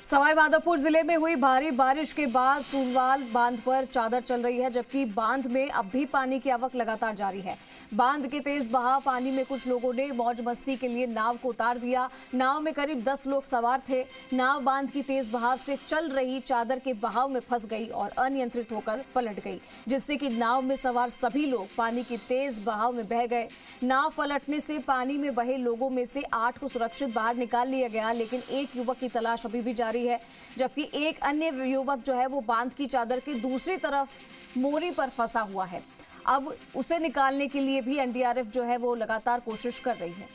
सवाई माधोपुर जिले में हुई भारी बारिश के बाद सूरवाल बांध पर चादर चल रही है, जबकि बांध में अब भी पानी की आवक लगातार जारी है। बांध के तेज बहाव पानी में कुछ लोगों ने मौज मस्ती के लिए नाव को उतार दिया। नाव में करीब 10 लोग सवार थे। नाव बांध की तेज बहाव से चल रही चादर के बहाव में फंस गई और अनियंत्रित होकर पलट गई, जिससे कि नाव में सवार सभी लोग पानी की तेज बहाव में बह गए। नाव पलटने से पानी में बहे लोगों में से 8 को सुरक्षित बाहर निकाल लिया गया, लेकिन एक युवक की तलाश अभी भी जारी है, जबकि एक अन्य युवक जो है वो बांध की चादर के दूसरी तरफ मोरी पर फंसा हुआ है। अब उसे निकालने के लिए भी एनडीआरएफ जो है वो लगातार कोशिश कर रही है।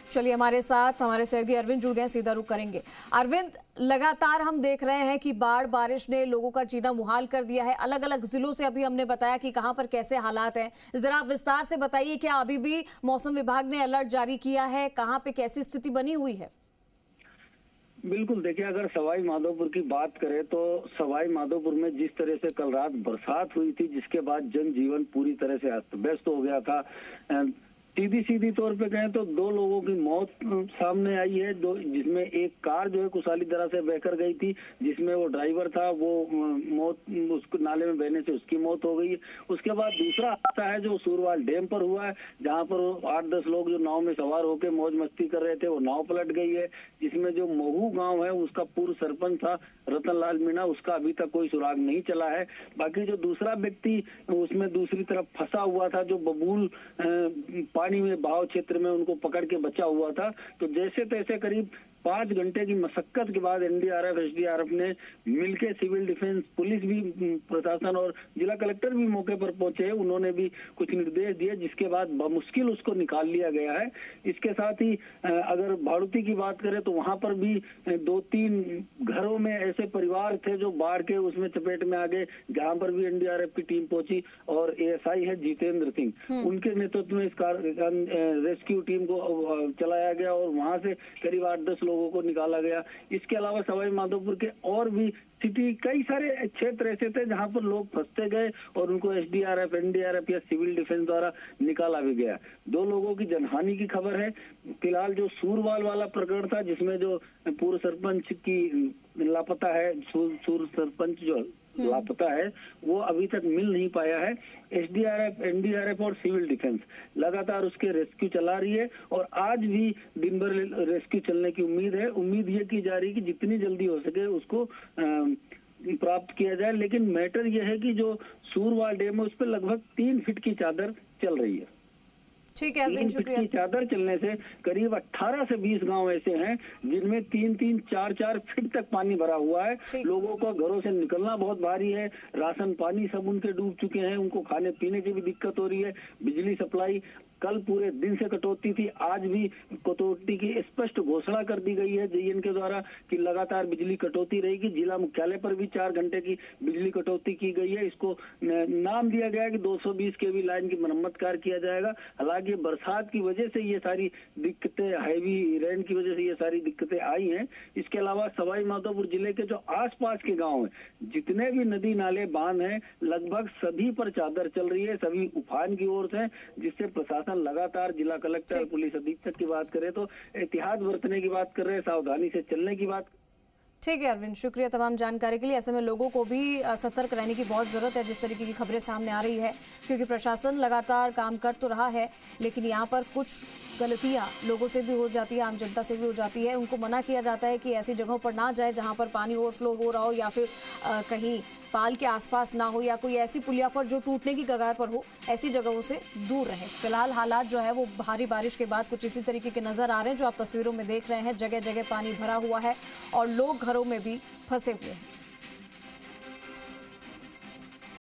चलिए, हमारे साथ हमारे सहयोगी अरविंद जुड़ गए, सीधा रुख करेंगे। अरविंद, लगातार हम देख रहे हैं कि बारिश ने लोगों का जीना मुहाल कर दिया है। अलग अलग जिलों से अभी हमने बताया कि कहां पर कैसे हालात हैं। जरा विस्तार से बताइए, क्या अभी भी मौसम विभाग ने अलर्ट जारी किया है? कहां पे कैसी स्थिति बनी हुई है? बिल्कुल, देखिए, अगर सवाई माधोपुर की बात करें तो सवाई माधोपुर में जिस तरह से कल रात बरसात हुई थी, जिसके बाद जनजीवन पूरी तरह से अस्त व्यस्त हो गया था। सीधी तौर पे कहें तो 2 लोगों की मौत सामने आई है, जिसमें एक कार जो है कुशाली तरह से बहकर गई थी, जिसमें वो ड्राइवर था, वो मौत उसको नाले में बहने से उसकी मौत हो गई। उसके बाद दूसरा हादसा है जो सूरवाल डैम पर हुआ है, जहां पर 8-10 लोग जो नाव में सवार होकर मौज मस्ती कर रहे थे, वो नाव पलट गई है, जिसमें जो महू गाँव है उसका पूर्व सरपंच था रतनलाल मीणा, उसका अभी तक कोई सुराग नहीं चला है। बाकी जो दूसरा व्यक्ति उसमें दूसरी तरफ फंसा हुआ था, जो बबूल पानी में बहाव क्षेत्र में उनको पकड़ के बचा हुआ था, तो जैसे तैसे करीब 5 घंटे की मशक्कत के बाद एनडीआरएफ एसडीआरएफ ने मिलकर सिविल डिफेंस, पुलिस भी, प्रशासन और जिला कलेक्टर भी मौके पर पहुंचे। उन्होंने भी कुछ निर्देश दिए, जिसके बाद बमुश्किल उसको निकाल लिया गया है। इसके साथ ही अगर भाड़ुती की बात करें तो वहां पर भी 2-3 घरों में ऐसे परिवार थे जो बाढ़ के उसमें चपेट में आ गए, जहां पर भी एनडीआरएफ की टीम पहुंची और एएसआई है जितेंद्र सिंह, उनके नेतृत्व में इस रेस्क्यू टीम को चलाया गया और वहां से करीब 8-10 लोगों को निकाला गया। इसके अलावा सवाई माधोपुर के और भी सिटी कई सारे क्षेत्र ऐसे थे जहां पर लोग फंसते गए और उनको एसडीआरएफ, एनडीआरएफ या सिविल डिफेंस द्वारा निकाला भी गया। 2 लोगों की जनहानि की खबर है। फिलहाल जो सूरवाल वाला प्रकरण था, जिसमें जो पूर्व सरपंच की लापता है, सूर सरपंच जो लापता है, वो अभी तक मिल नहीं पाया है। एसडीआरएफ, एनडीआरएफ और सिविल डिफेंस लगातार उसके रेस्क्यू चला रही है और आज भी दिन भर रेस्क्यू चलने की उम्मीद है। उम्मीद ये की जा रही है कि जितनी जल्दी हो सके उसको प्राप्त किया जाए, लेकिन मैटर यह है कि जो सूरवाल डैम है उस पर लगभग 3 फीट की चादर चल रही है। ठीक है, 3 फीट की चादर चलने से करीब 18 से 20 गांव ऐसे हैं जिनमें 3-3, 4-4 फीट तक पानी भरा हुआ है। लोगों को घरों से निकलना बहुत भारी है। राशन पानी सब उनके डूब चुके हैं, उनको खाने पीने की भी दिक्कत हो रही है। बिजली सप्लाई कल पूरे दिन से कटौती थी, आज भी कटौती की स्पष्ट घोषणा कर दी गई है जेईएन के द्वारा कि लगातार बिजली कटौती रहेगी। जिला मुख्यालय पर भी 4 घंटे की बिजली कटौती की गई है। इसको नाम दिया गया है कि 220 केवी लाइन की मरम्मत कार्य किया जाएगा। हालांकि बरसात की वजह से ये सारी दिक्कतें, हैवी रेन की वजह से ये सारी दिक्कतें आई हैं। इसके अलावा सवाई माधोपुर जिले के जो आसपास के गाँव हैं, जितने भी नदी नाले बांध हैं, लगभग सभी पर चादर चल रही है, सभी उफान की ओर से, जिससे प्रशासन लगातार, जिला कलेक्टर, पुलिस अधीक्षक की बात करें तो एहतियात बरतने की बात कर रहे हैं, सावधानी से चलने की बात। ठीक है अरविंद, शुक्रिया तमाम जानकारी के लिए। ऐसे में लोगों को भी सतर्क रहने की बहुत ज़रूरत है जिस तरीके की खबरें सामने आ रही है, क्योंकि प्रशासन लगातार काम कर तो रहा है, लेकिन यहाँ पर कुछ गलतियाँ लोगों से भी हो जाती है, आम जनता से भी हो जाती है। उनको मना किया जाता है कि ऐसी जगहों पर ना जाए जहाँ पर पानी ओवरफ्लो हो रहा हो या फिर कहीं पाल के आसपास ना हो या कोई ऐसी पुलिया पर जो टूटने की कगार पर हो, ऐसी जगहों से दूर रहे। फिलहाल हालात जो है वो भारी बारिश के बाद कुछ इसी तरीके के नजर आ रहे हैं जो आप तस्वीरों में देख रहे हैं। जगह जगह पानी भरा हुआ है और लोग घरों में भी फंसे हुए हैं।